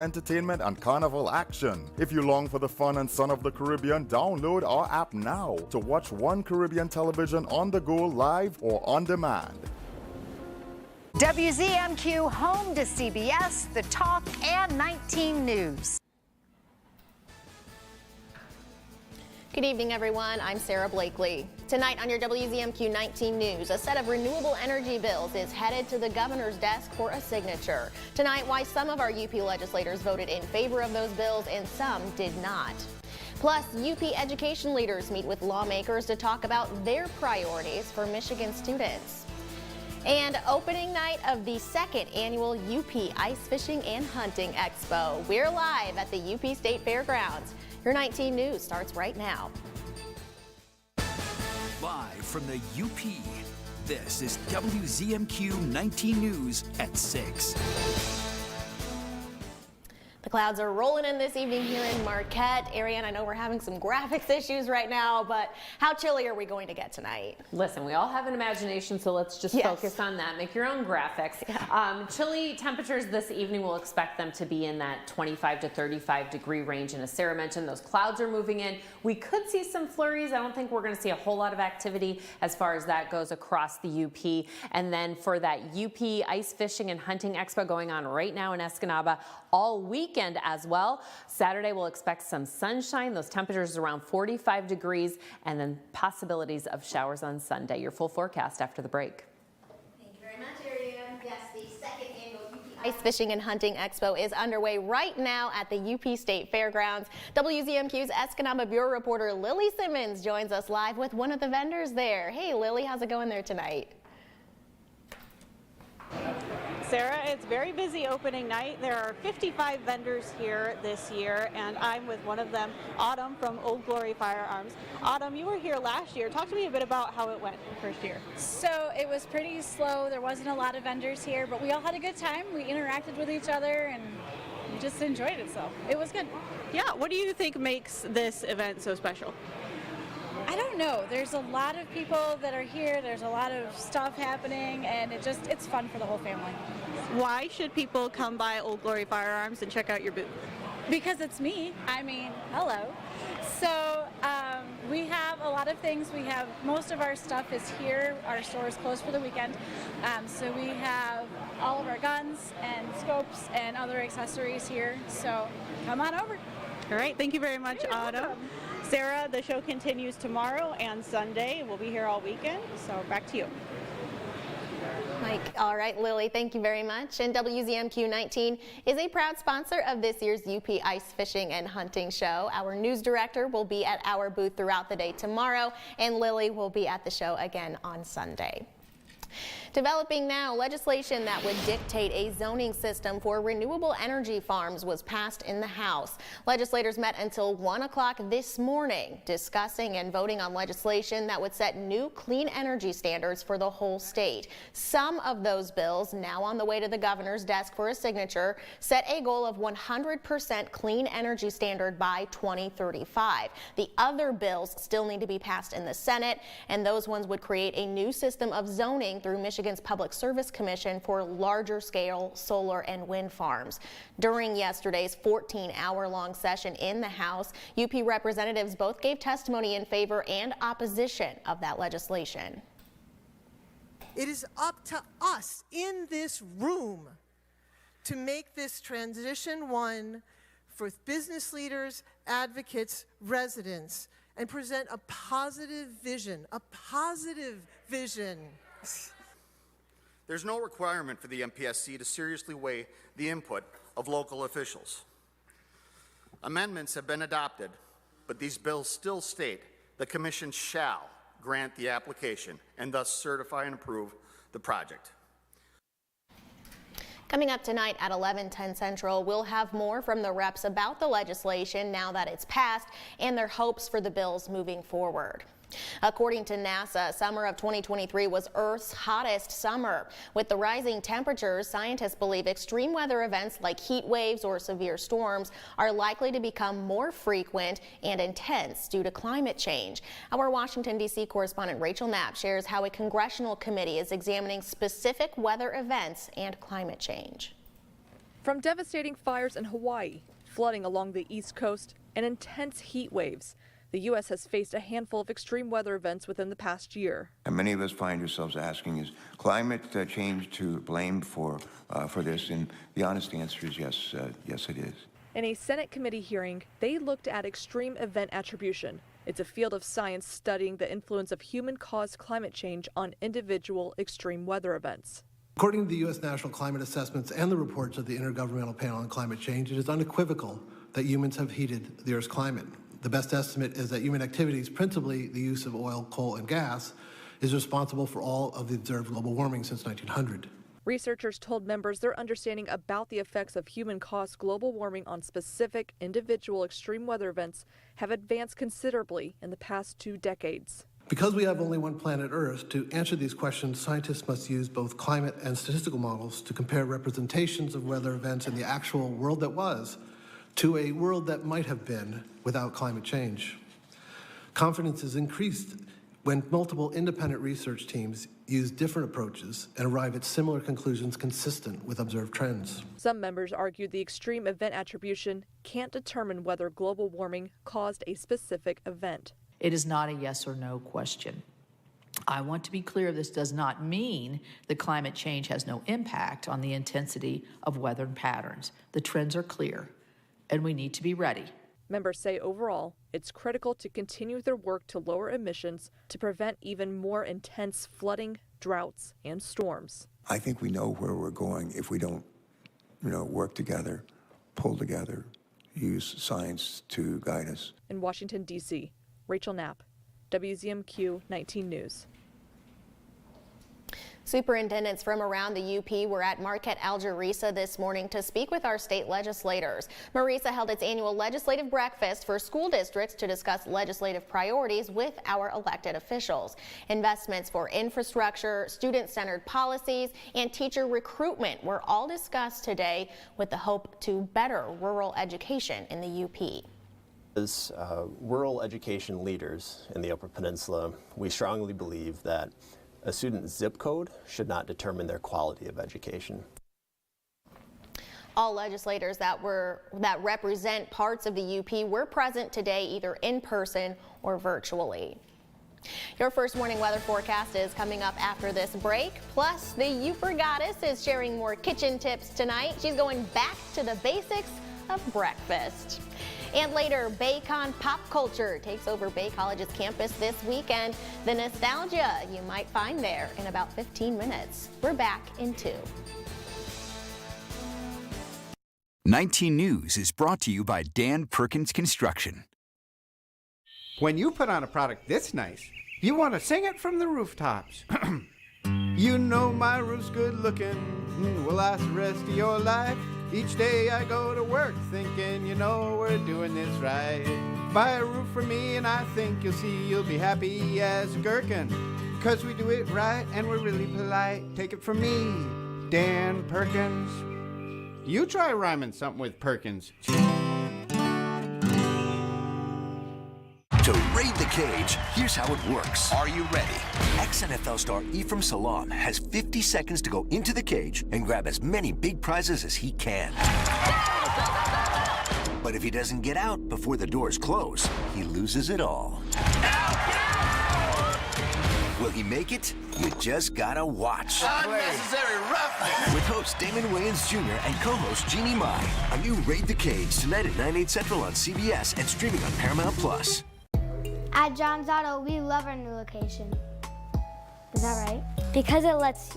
entertainment and carnival action. If you long for the fun and sun of the Caribbean, download our app now to watch One Caribbean Television on the go, live or on demand. WZMQ home to CBS, The Talk, and 19 News. Good evening, everyone. I'm Sarah Blakely. Tonight on your WZMQ 19 News, a set of renewable energy bills is headed to the governor's desk for a signature. Tonight, why some of our UP legislators voted in favor of those bills and some did not. Plus, UP education leaders meet with lawmakers to talk about their priorities for Michigan students. And opening night of the second annual UP Ice Fishing and Hunting Expo. We're live at the UP State Fairgrounds. Your 19 News starts right now. Live from the UP, this is WZMQ 19 News at 6. The clouds are rolling in this evening here in Marquette. Ariane, I know we're having some graphics issues right now, but how chilly are we going to get tonight? Listen, we all have an imagination, so let's just focus on that. Make your own graphics. Yeah. Chilly temperatures this evening, we'll expect them to be in that 25 to 35 degree range. And as Sarah mentioned, those clouds are moving in. We could see some flurries. I don't think we're going to see a whole lot of activity as far as that goes across the UP. And then for that UP Ice Fishing and Hunting Expo going on right now in Escanaba all weekend as well. Saturday we'll expect some sunshine. Those temperatures around 45 degrees and then possibilities of showers on Sunday. Your full forecast after the break. Thank you very much, Ariane. Yes, the second annual UP Ice Fishing and Hunting Expo is underway right now at the UP State Fairgrounds. WZMQ's Escanaba Bureau reporter Lily Simmons joins us live with one of the vendors there. Hey Lily, how's it going there tonight? Sarah, it's very busy opening night. There are 55 vendors here this year, and I'm with one of them, Autumn from Old Glory Firearms. Autumn, you were here last year. Talk to me a bit about how it went the first year. So it was pretty slow. There wasn't a lot of vendors here, but we all had a good time. We interacted with each other, and we just enjoyed it, so it was good. Yeah, what do you think makes this event so special? I don't know. There's a lot of people that are here. There's a lot of stuff happening, and it's fun for the whole family. Why should people come by Old Glory Firearms and check out your booth? Because it's me. I mean, hello. So we have a lot of things. We have most of our stuff is here. Our store is closed for the weekend. So we have all of our guns and scopes and other accessories here. So come on over. All right. Thank you very much, Autumn. Sarah, the show continues tomorrow and Sunday. We'll be here all weekend, so back to you. Mike. All right, Lily, thank you very much. And WZMQ 19 is a proud sponsor of this year's UP Ice Fishing and Hunting Show. Our news director will be at our booth throughout the day tomorrow, and Lily will be at the show again on Sunday. Developing now, legislation that would dictate a zoning system for renewable energy farms was passed in the House. Legislators met until 1 o'clock this morning, discussing and voting on legislation that would set new clean energy standards for the whole state. Some of those bills, now on the way to the governor's desk for a signature, set a goal of 100% clean energy standard by 2035. The other bills still need to be passed in the Senate, and those ones would create a new system of zoning through Michigan's Public Service Commission for larger scale solar and wind farms. During yesterday's 14-hour-long session in the House, UP representatives both gave testimony in favor and opposition of that legislation. It is up to us in this room to make this transition one for business leaders, advocates, residents, and present a positive vision, There's no requirement for the MPSC to seriously weigh the input of local officials. Amendments have been adopted, but these bills still state the Commission shall grant the application and thus certify and approve the project. Coming up tonight at 11:10 Central, we'll have more from the reps about the legislation now that it's passed and their hopes for the bills moving forward. According to NASA, summer of 2023 was Earth's hottest summer. With the rising temperatures, scientists believe extreme weather events like heat waves or severe storms are likely to become more frequent and intense due to climate change. Our Washington, D.C. correspondent Rachel Knapp shares how a congressional committee is examining specific weather events and climate change. From devastating fires in Hawaii, flooding along the East Coast, and intense heat waves, the U.S. has faced a handful of extreme weather events within the past year. And many of us find ourselves asking, is climate change to blame for this? And the honest answer is yes, yes it is. In a Senate committee hearing, they looked at extreme event attribution. It's a field of science studying the influence of human-caused climate change on individual extreme weather events. According to the U.S. National Climate Assessments and the reports of the Intergovernmental Panel on Climate Change, it is unequivocal that humans have heated the Earth's climate. The best estimate is that human activities, principally the use of oil, coal, and gas, is responsible for all of the observed global warming since 1900. Researchers told members their understanding about the effects of human-caused global warming on specific individual extreme weather events have advanced considerably in the past 2 decades. Because we have only one planet Earth, to answer these questions, scientists must use both climate and statistical models to compare representations of weather events in the actual world that was to a world that might have been without climate change. Confidence is increased when multiple independent research teams use different approaches and arrive at similar conclusions consistent with observed trends. Some members argued the extreme event attribution can't determine whether global warming caused a specific event. It is not a yes or no question. I want to be clear, this does not mean that climate change has no impact on the intensity of weather patterns. The trends are clear, and we need to be ready. Members say overall, it's critical to continue their work to lower emissions to prevent even more intense flooding, droughts, and storms. I think we know where we're going if we don't, work together, pull together, use science to guide us. In Washington, D.C., Rachel Knapp, WZMQ 19 News. Superintendents from around the UP were at Marquette Algerisa this morning to speak with our state legislators. Marisa held its annual legislative breakfast for school districts to discuss legislative priorities with our elected officials. Investments for infrastructure, student-centered policies, and teacher recruitment were all discussed today with the hope to better rural education in the UP. As rural education leaders in the Upper Peninsula, we strongly believe that a student's zip code should not determine their quality of education. All legislators that represent parts of the UP were present today, either in person or virtually. Your first morning weather forecast is coming up after this break. Plus, the Upper Goddess is sharing more kitchen tips tonight. She's going back to the basics of breakfast. And later, Baycon pop culture takes over Bay College's campus this weekend. The nostalgia you might find there in about 15 minutes. We're back in 2. 19 News is brought to you by Dan Perkins Construction. When you put on a product this nice, you want to sing it from the rooftops. You know my roof's good looking, will last the rest of your life. Each day I go to work thinking, we're doing this right. Buy a roof for me and I think you'll see you'll be happy as a gherkin. 'Cause we do it right and we're really polite. Take it from me, Dan Perkins. You try rhyming something with Perkins. To raid the cage, here's how it works. Are you ready? Ex-NFL star Ephraim Salaam has 50 seconds to go into the cage and grab as many big prizes as he can. But if he doesn't get out before the doors close, he loses it all. Will he make it? You just gotta watch. Unnecessary roughness. With host Damon Wayans Jr. and co-host Jeannie Mai. A new Raid the Cage tonight at 9/8 Central on CBS and streaming on Paramount Plus. At John's Auto, we love our new location. Is that right? Because it lets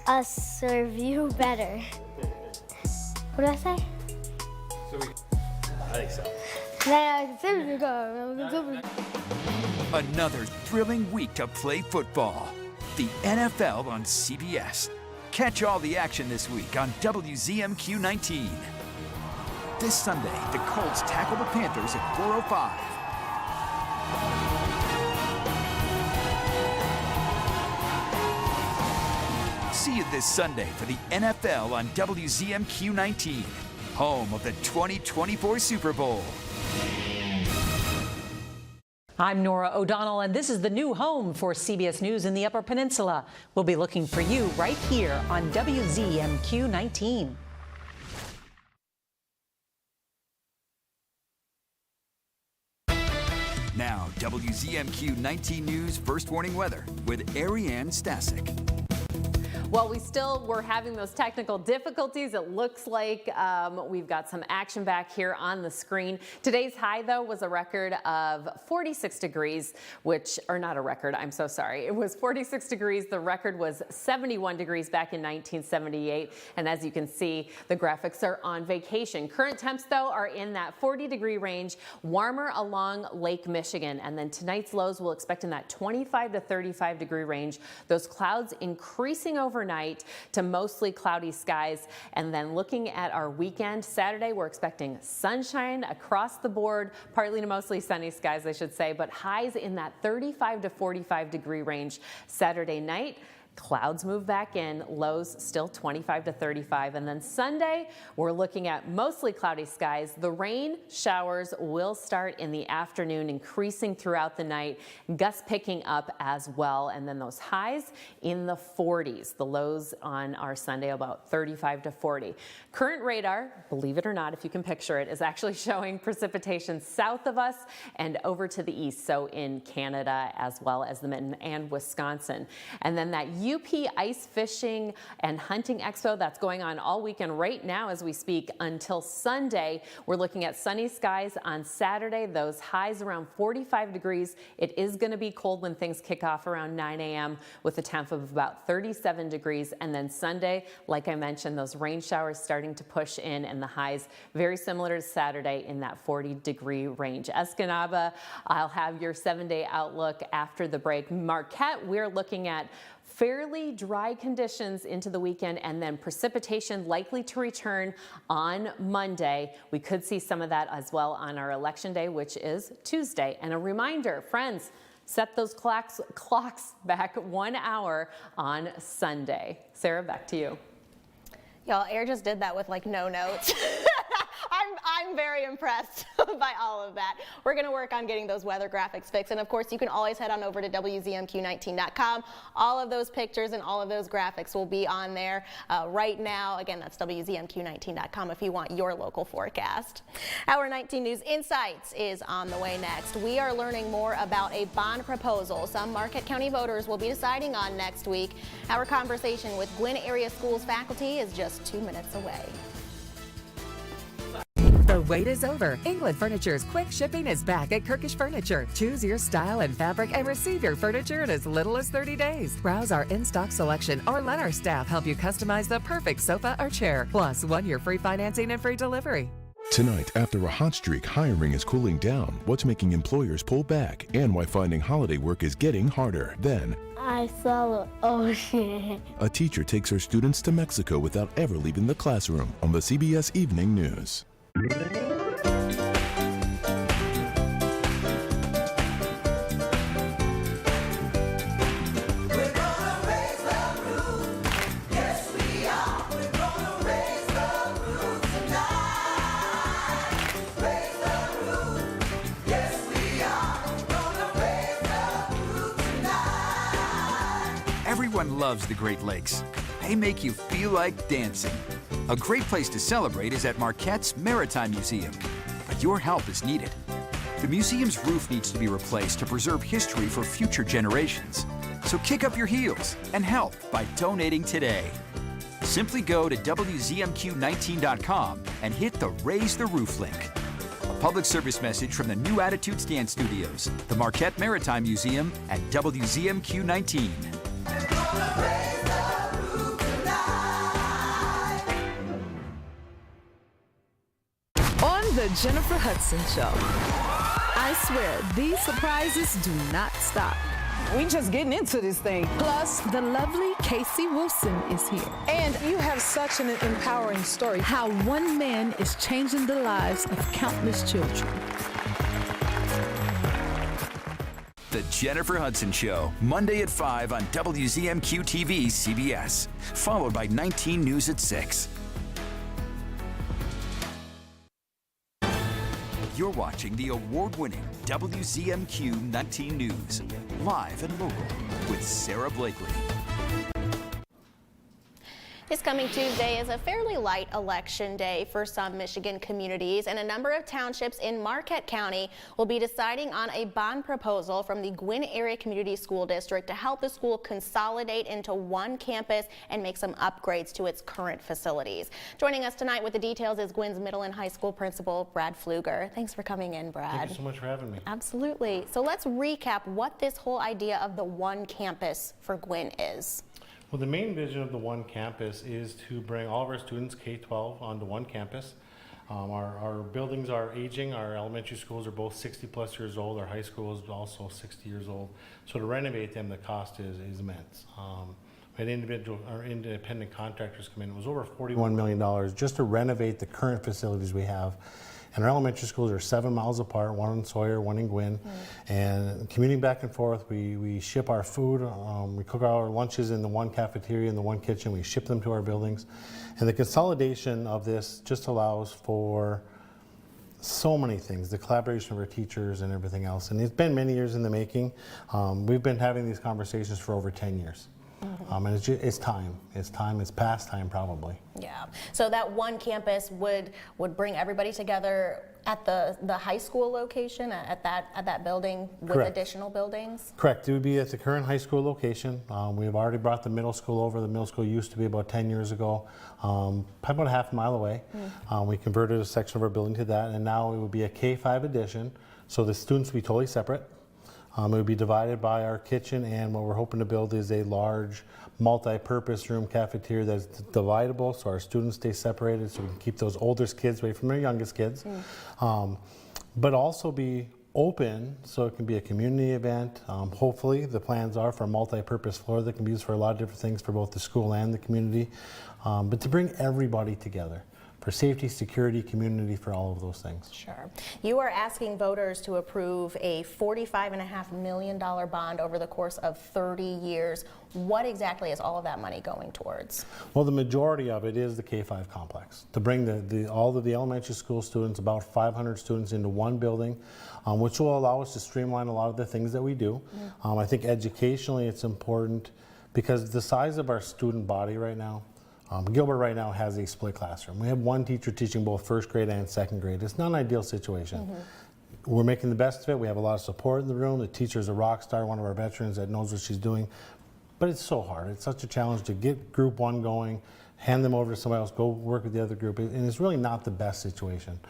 us serve you better. What did I say? I think so. Another thrilling week to play football. The NFL on CBS. Catch all the action this week on WZMQ 19. This Sunday, the Colts tackle the Panthers at 4:05. See you this Sunday for the NFL on WZMQ 19, home of the 2024 Super Bowl. I'm Nora O'Donnell, and this is the new home for CBS News in the Upper Peninsula. We'll be looking for you right here on WZMQ 19. Now, WZMQ 19 News First Warning Weather with Ariane Stasic. Well, we still were having those technical difficulties. It looks like we've got some action back here on the screen. Today's high, though, was a record of 46 degrees, or not a record, I'm so sorry. It was 46 degrees. The record was 71 degrees back in 1978. And as you can see, the graphics are on vacation. Current temps, though, are in that 40-degree range, warmer along Lake Michigan. And then tonight's lows we'll expect in that 25 to 35-degree range. Those clouds increasing overnight to mostly cloudy skies. And then looking at our weekend, Saturday, we're expecting sunshine across the board, partly to mostly sunny skies, I should say, but highs in that 35 to 45-degree range. Saturday night, clouds move back in, lows still 25 to 35. And then Sunday, we're looking at mostly cloudy skies. The rain showers will start in the afternoon, increasing throughout the night, gusts picking up as well. And then those highs in the 40s. The lows on our Sunday about 35 to 40. Current radar, believe it or not, if you can picture it, is actually showing precipitation south of us and over to the east, so in Canada as well as the Mitten and Wisconsin. And then that UP Ice Fishing and Hunting Expo, that's going on all weekend right now as we speak until Sunday. We're looking at sunny skies on Saturday, those highs around 45 degrees. It is going to be cold when things kick off around 9 a.m. with a temp of about 37 degrees. And then Sunday, like I mentioned, those rain showers starting to push in and the highs very similar to Saturday in that 40-degree range. Escanaba, I'll have your 7-day outlook after the break. Marquette, we're looking at fairly dry conditions into the weekend and then precipitation likely to return on Monday. We could see some of that as well on our election day, which is Tuesday. And a reminder, friends, set those clocks back 1 hour on Sunday. Sarah, back to you. Y'all, Air just did that with like no notes. I'm very impressed by all of that. We're going to work on getting those weather graphics fixed. And of course, you can always head on over to WZMQ19.com. All of those pictures and all of those graphics will be on there right now. Again, that's WZMQ19.com if you want your local forecast. Our 19 News Insights is on the way next. We are learning more about a bond proposal some Marquette County voters will be deciding on next week. Our conversation with Gwinn Area Schools faculty is just 2 minutes away. The wait is over. England Furniture's quick shipping is back at Kirkish Furniture. Choose your style and fabric and receive your furniture in as little as 30 days. Browse our in-stock selection or let our staff help you customize the perfect sofa or chair. Plus, 1 year free financing and free delivery. Tonight, after a hot streak, hiring is cooling down. What's making employers pull back and why finding holiday work is getting harder. Then, I saw the ocean. A teacher takes her students to Mexico without ever leaving the classroom on the CBS Evening News. Everyone loves the Great Lakes. They make you feel like dancing. A great place to celebrate is at Marquette's Maritime Museum, but your help is needed. The museum's roof needs to be replaced to preserve history for future generations. So kick up your heels and help by donating today. Simply go to WZMQ19.com and hit the Raise the Roof link. A public service message from the New Attitudes Dance Studios, the Marquette Maritime Museum, and WZMQ 19. On the Jennifer Hudson Show. I swear, these surprises do not stop. We just getting into this thing. Plus, the lovely Casey Wilson is here. And you have such an empowering story. How one man is changing the lives of countless children. The Jennifer Hudson Show, Monday at 5 on WZMQ TV CBS, followed by 19 News at 6. You're watching the award-winning WZMQ 19 News, live and local with Sarah Blakely. This coming Tuesday is a fairly light election day for some Michigan communities, and a number of townships in Marquette County will be deciding on a bond proposal from the Gwinn Area Community School District to help the school consolidate into one campus and make some upgrades to its current facilities. Joining us tonight with the details is Gwynn's middle and high school principal, Brad Pfluger. Thanks for coming in, Brad. Thank you so much for having me. Absolutely. So let's recap what this whole idea of the one campus for Gwinn is. Well, the main vision of the one campus is to bring all of our students K-12 onto one campus. Our buildings are aging. Our elementary schools are both 60 plus years old. Our high school is also 60 years old. So to renovate them, the cost is immense. We had independent contractors come in. It was over $41 million just to renovate the current facilities we have. And our elementary schools are 7 miles apart, one in Sawyer, one in Gwinn. And commuting back and forth, we ship our food, we cook our lunches in the one cafeteria, in the one kitchen, we ship them to our buildings. And the consolidation of this just allows for so many things, the collaboration of our teachers and everything else. And it's been many years in the making. We've been having these conversations for over 10 years. And it's time. It's past time, probably. Yeah. So that one campus would bring everybody together at the high school location at that building with Correct. Additional buildings. Correct. It would be at the current high school location. We've already brought the middle school over. The middle school used to be about 10 years ago, probably about a half mile away. We converted a section of our building to that, and now it would be a K-5 addition. So the students would be totally separate. It would be divided by our kitchen, and what we're hoping to build is a large multi-purpose room cafeteria that's dividable so our students stay separated so we can keep those oldest kids away from their youngest kids. But also be open so it can be a community event. Hopefully the plans are for a multi-purpose floor that can be used for a lot of different things for both the school and the community, but to bring everybody together. For safety, security, community, for all of those things. Sure. You are asking voters to approve a $45.5 million bond over the course of 30 years. What exactly is all of that money going towards? Well, the majority of it is the K-5 complex. To bring all of the elementary school students, about 500 students, into one building, which will allow us to streamline a lot of the things that we do. I think educationally it's important because the size of our student body right now, Gilbert right now has a split classroom. We have one teacher teaching both first grade and second grade. It's not an ideal situation. We're making the best of it. We have a lot of support in the room. The teacher's a rock star, one of our veterans that knows what she's doing. But it's so hard. It's such a challenge to get group one going, hand them over to somebody else, go work with the other group. And it's really not the best situation.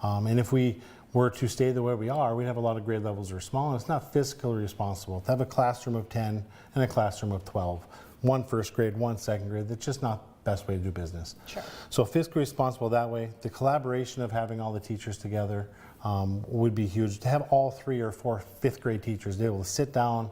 And if we were to stay the way we are, we'd have a lot of grade levels that are small, and it's not fiscally responsible to have a classroom of 10 and a classroom of 12. One first grade, one second grade. That's just not best way to do business. Sure. So fiscally responsible that way. The collaboration of having all the teachers together would be huge. To have all 3 or 4 fifth grade teachers be able to sit down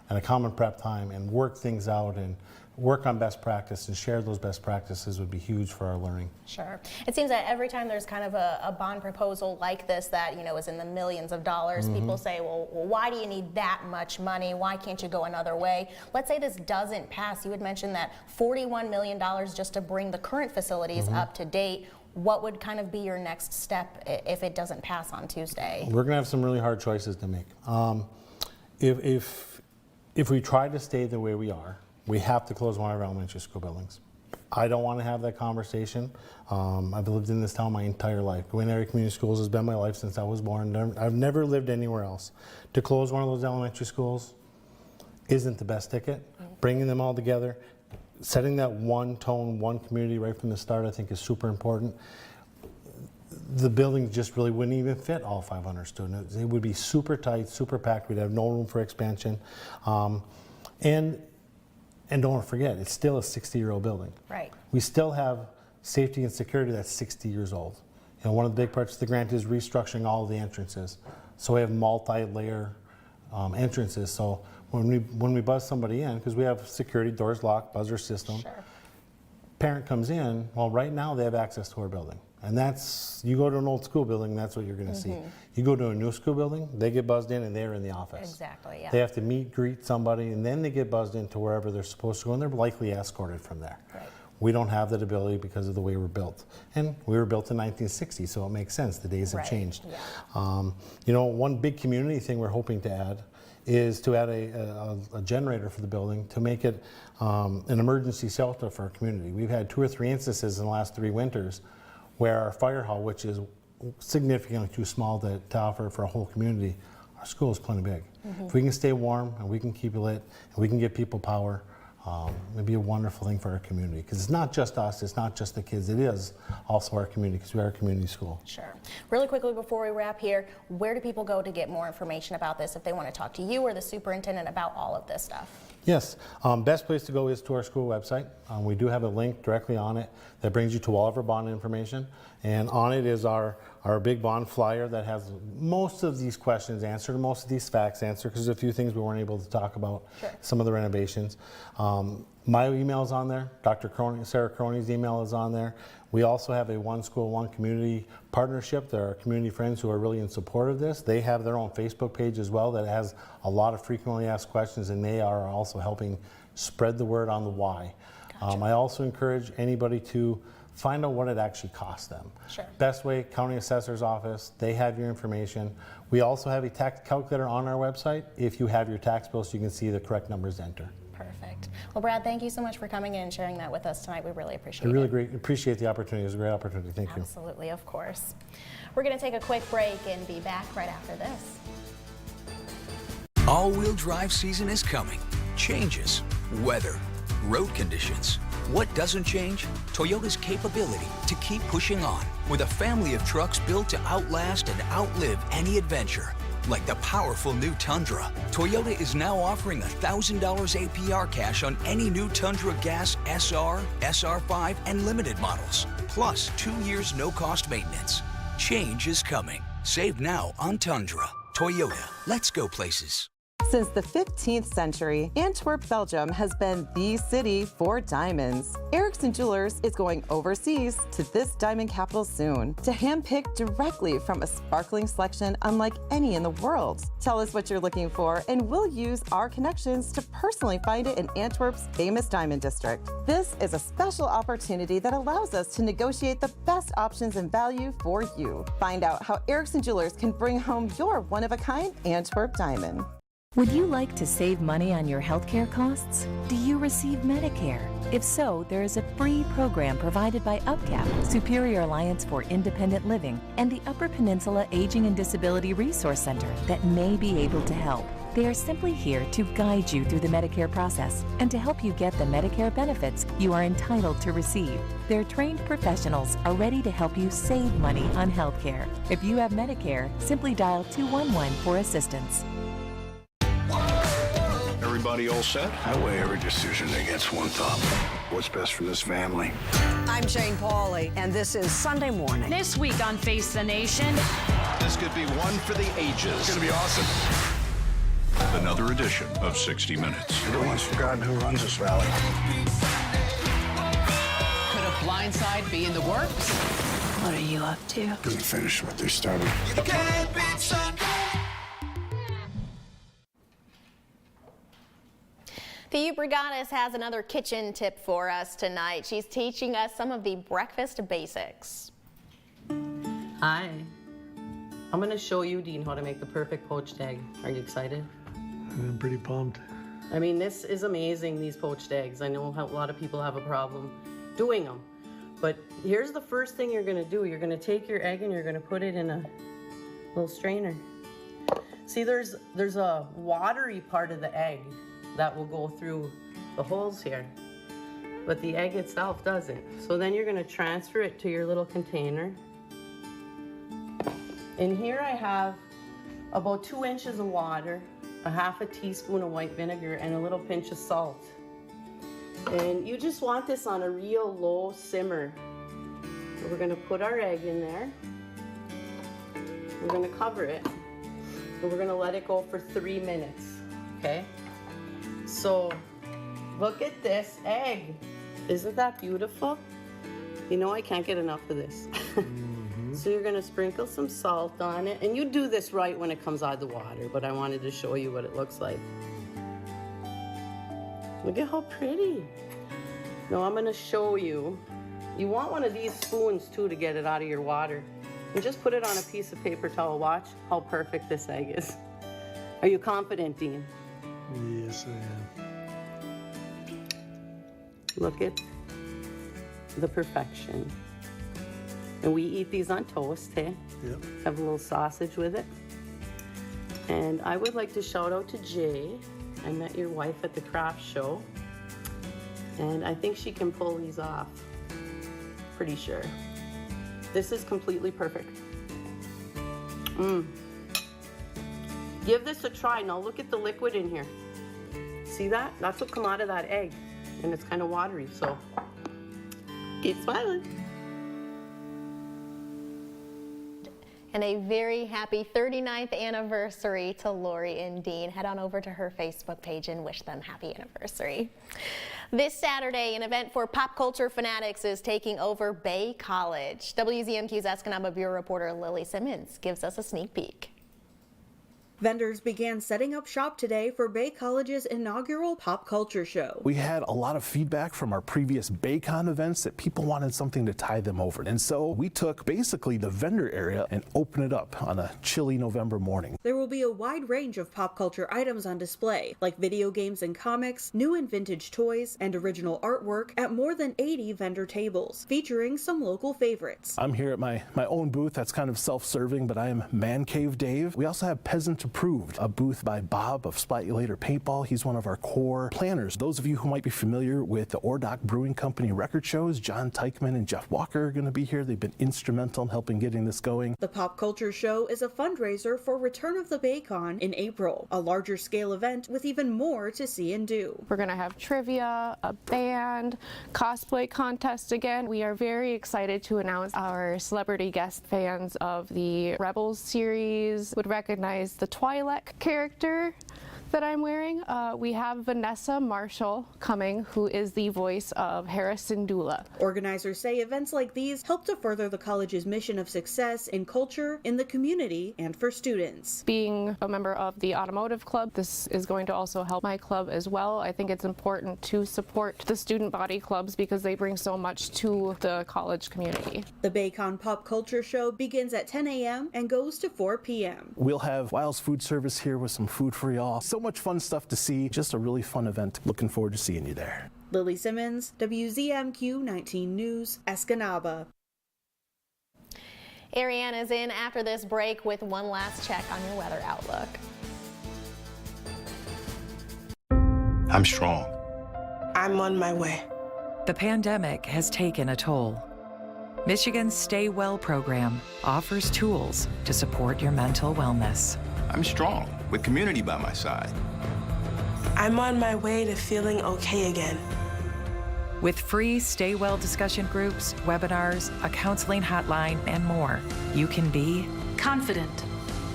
at a common prep time and work things out and work on best practice and share those best practices would be huge for our learning. Sure. It seems that every time there's kind of a bond proposal like this that is in the millions of dollars, people say, well, why do you need that much money? Why can't you go another way? Let's say this doesn't pass. You had mentioned that $41 million just to bring the current facilities up to date. What would kind of be your next step if it doesn't pass on Tuesday? We're going to have some really hard choices to make. If we try to stay the way we are, we have to close one of our elementary school buildings. I don't want to have that conversation. I've lived in this town my entire life. Gwinn Area Community Schools has been my life since I was born. I've never lived anywhere else. To close one of those elementary schools isn't the best ticket. Bringing them all together, setting that one tone, one community right from the start, I think is super important. The building just really wouldn't even fit all 500 students. It would be super tight, super packed. We'd have no room for expansion. And don't forget, it's still a 60-year-old building. Right. We still have safety and security that's 60 years old. One of the big parts of the grant is restructuring all of the entrances. So we have multi-layer entrances. So when we buzz somebody in, because we have security, doors locked, buzzer system, parent comes in, well, right now they have access to our building. And that's, you go to an old school building, that's what you're going to see. You go to a new school building, they get buzzed in and they're in the office. Exactly, yeah. They have to meet, greet somebody, and then they get buzzed into wherever they're supposed to go, and they're likely escorted from there. Right. We don't have that ability because of the way we're built. And we were built in 1960, so it makes sense. The days have changed. Yeah. One big community thing we're hoping to add is to add a generator for the building to make it an emergency shelter for our community. We've had 2 or 3 instances in the last 3 winters where our fire hall, which is significantly too small to offer for a whole community, our school is plenty big. If we can stay warm and we can keep it lit and we can give people power, it'd be a wonderful thing for our community, because it's not just us, it's not just the kids, it is also our community, because we are a community school. Sure. Really quickly before we wrap here, where do people go to get more information about this if they want to talk to you or the superintendent about all of this stuff? Yes, best place to go is to our school website. We do have a link directly on it that brings you to all of our bond information, and on it is our big bond flyer that has most of these questions answered, most of these facts answered, because there's a few things we weren't able to talk about, some of the renovations. My email is on there, Sarah Croney's email is on there. We also have a One School, One Community partnership. There are community friends who are really in support of this. They have their own Facebook page as well that has a lot of frequently asked questions, and they are also helping spread the word on the why. Gotcha. I also encourage anybody to find out what it actually costs them. Sure. Best way, county assessor's office, they have your information. We also have a tax calculator on our website. If you have your tax bill, so you can see the correct numbers to enter. Perfect. Well, Brad, thank you so much for coming in and sharing that with us tonight. We really appreciate it. I really appreciate the opportunity. It was a great opportunity. Thank you. Absolutely, of course. We're going to take a quick break and be back right after this. All-wheel drive season is coming. Changes, weather, road conditions. What doesn't change? Toyota's capability to keep pushing on with a family of trucks built to outlast and outlive any adventure. Like the powerful new Tundra. Toyota is now offering $1,000 APR cash on any new Tundra Gas SR, SR5, and Limited models. Plus 2 years no-cost maintenance. Change is coming. Save now on Tundra. Toyota, let's go places. Since the 15th century, Antwerp, Belgium has been the city for diamonds. Erickson Jewelers is going overseas to this diamond capital soon to handpick directly from a sparkling selection unlike any in the world. Tell us what you're looking for and we'll use our connections to personally find it in Antwerp's famous diamond district. This is a special opportunity that allows us to negotiate the best options and value for you. Find out how Erickson Jewelers can bring home your one-of-a-kind Antwerp diamond. Would you like to save money on your healthcare costs? Do you receive Medicare? If so, there is a free program provided by UPCAP, Superior Alliance for Independent Living, and the Upper Peninsula Aging and Disability Resource Center that may be able to help. They are simply here to guide you through the Medicare process and to help you get the Medicare benefits you are entitled to receive. Their trained professionals are ready to help you save money on healthcare. If you have Medicare, simply dial 211 for assistance. Everybody all set? I weigh every decision against one thought. What's best for this family? I'm Jane Pauley, and this is Sunday Morning. This week on Face the Nation. This could be one for the ages. It's going to be awesome. Another edition of 60 Minutes. Everyone's forgotten who runs this valley. Could a blindside be in the works? What are you up to? Gonna finish what they started. You can't beat Sunday. The Ubrigatis has another kitchen tip for us tonight. She's teaching us some of the breakfast basics. Hi. I'm going to show you, Dean, how to make the perfect poached egg. Are you excited? I'm pretty pumped. I mean, this is amazing, these poached eggs. I know how a lot of people have a problem doing them. But here's the first thing you're going to do. You're going to take your egg and you're going to put it in a little strainer. See, there's a watery part of the egg that will go through the holes here, but the egg itself doesn't. So then you're going to transfer it to your little container. And here I have about 2 inches of water, a half a teaspoon of white vinegar, and a little pinch of salt. And you just want this on a real low simmer. So we're going to put our egg in there. We're going to cover it, and we're going to let it go for 3 minutes, okay? So, look at this egg. Isn't that beautiful? You know, I can't get enough of this. So you're gonna sprinkle some salt on it, and you do this right when it comes out of the water, but I wanted to show you what it looks like. Look at how pretty. Now I'm gonna show you. You want one of these spoons too to get it out of your water. And just put it on a piece of paper towel. Watch how perfect this egg is. Are you confident, Dean? Yes, I am. Look at the perfection. And we eat these on toast, hey? Yep. Have a little sausage with it. And I would like to shout out to Jay. I met your wife at the craft show. And I think she can pull these off. Pretty sure. This is completely perfect. Give this a try. Now look at the liquid in here. See that? That's what come out of that egg. And it's kind of watery, so keep smiling. And a very happy 39th anniversary to Lori and Dean. Head on over to her Facebook page and wish them happy anniversary. This Saturday, an event for pop culture fanatics is taking over Bay College. WZMQ's Escanaba Bureau reporter Lily Simmons gives us a sneak peek. Vendors began setting up shop today for Bay College's inaugural pop culture show. We had a lot of feedback from our previous BayCon events that people wanted something to tide them over. And so we took basically the vendor area and opened it up on a chilly November morning. There will be a wide range of pop culture items on display, like video games and comics, new and vintage toys, and original artwork at more than 80 vendor tables, featuring some local favorites. I'm here at my own booth that's kind of self-serving, but I am Man Cave Dave. We also have Peasant Approved, a booth by Bob of Splatulator Paintball. He's one of our core planners. Those of you who might be familiar with the Ordock Brewing Company record shows, John Teichman and Jeff Walker are going to be here. They've been instrumental in helping getting this going. The pop culture show is a fundraiser for Return of the BayCon in April, a larger scale event with even more to see and do. We're going to have trivia, a band, cosplay contest again. We are very excited to announce our celebrity guest fans of the Rebels series would recognize the Twi'lek character that I'm wearing. We have Vanessa Marshall coming, who is the voice of Harrison Dula. Organizers say events like these help to further the college's mission of success in culture, in the community, and for students. Being a member of the automotive club, this is going to also help my club as well. I think it's important to support the student body clubs because they bring so much to the college community. The BayCon Pop Culture Show begins at 10 a.m. and goes to 4 p.m. We'll have Wiles Food Service here with some food for y'all. So much fun stuff to see. Just a really fun event. Looking forward to seeing you there. Lily Simmons, WZMQ 19 News, Escanaba. Ariana's in after this break with one last check on your weather outlook. I'm strong. I'm on my way. The pandemic has taken a toll. Michigan's Stay Well program offers tools to support your mental wellness. I'm strong with community by my side. I'm on my way to feeling okay again. With free Stay Well discussion groups, webinars, a counseling hotline, and more, you can be confident.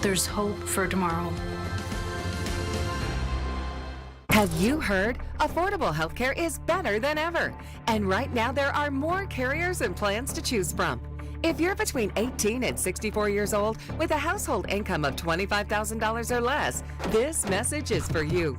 There's hope for tomorrow. Have you heard? Affordable healthcare is better than ever. And right now there are more carriers and plans to choose from. If you're between 18 and 64 years old with a household income of $25,000 or less, this message is for you.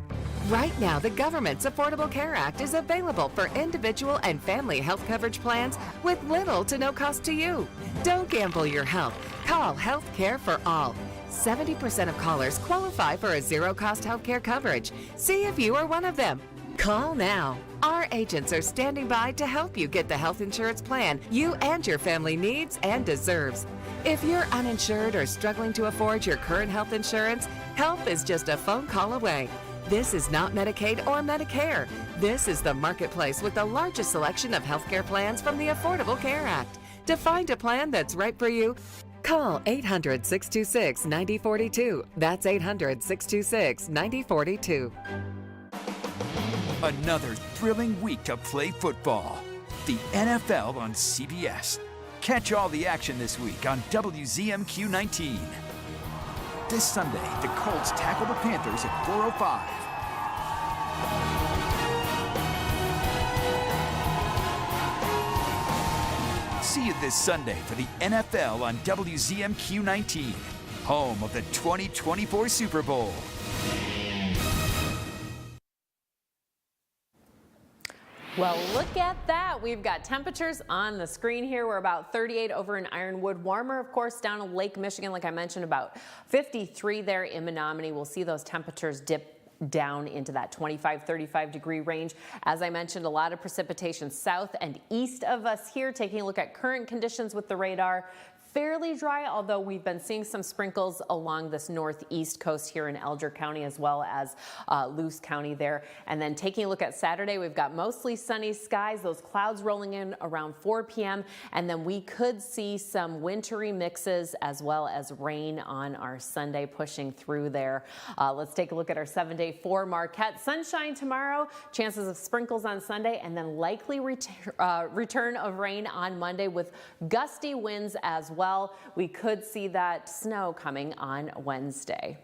Right now, the government's Affordable Care Act is available for individual and family health coverage plans with little to no cost to you. Don't gamble your health. Call Health Care for All. 70% of callers qualify for a zero-cost health care coverage. See if you are one of them. Call now. Our agents are standing by to help you get the health insurance plan you and your family needs and deserves. If you're uninsured or struggling to afford your current health insurance, help is just a phone call away. This is not Medicaid or Medicare. This is the marketplace with the largest selection of healthcare plans from the Affordable Care Act. To find a plan that's right for you, call 800-626-9042. That's 800-626-9042. Another thrilling week to play football. The NFL on CBS. Catch all the action this week on WZMQ 19. This Sunday, the Colts tackle the Panthers at 4:05. See you this Sunday for the NFL on WZMQ 19, home of the 2024 Super Bowl. Well, look at that. We've got temperatures on the screen here. We're about 38 over in Ironwood. Warmer, of course, down in Lake Michigan, like I mentioned, about 53 there in Menominee. We'll see those temperatures dip down into that 25-35 degree range. As I mentioned, a lot of precipitation south and east of us here. Taking a look at current conditions with the radar. Fairly dry, although we've been seeing some sprinkles along this northeast coast here in Elger County as well as Luce County there. And then taking a look at Saturday, we've got mostly sunny skies, those clouds rolling in around 4 p.m. And then we could see some wintry mixes as well as rain on our Sunday pushing through there. Let's take a look at our 7-day for Marquette. Sunshine tomorrow, chances of sprinkles on Sunday, and then likely return of rain on Monday with gusty winds as well. We could see that snow coming on Wednesday.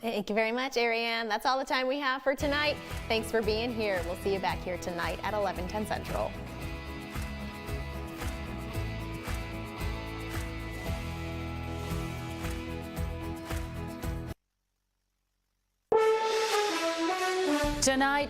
Thank you very much, Ariane. That's all the time we have for tonight. Thanks for being here. We'll see you back here tonight at 11:10 Central. Tonight,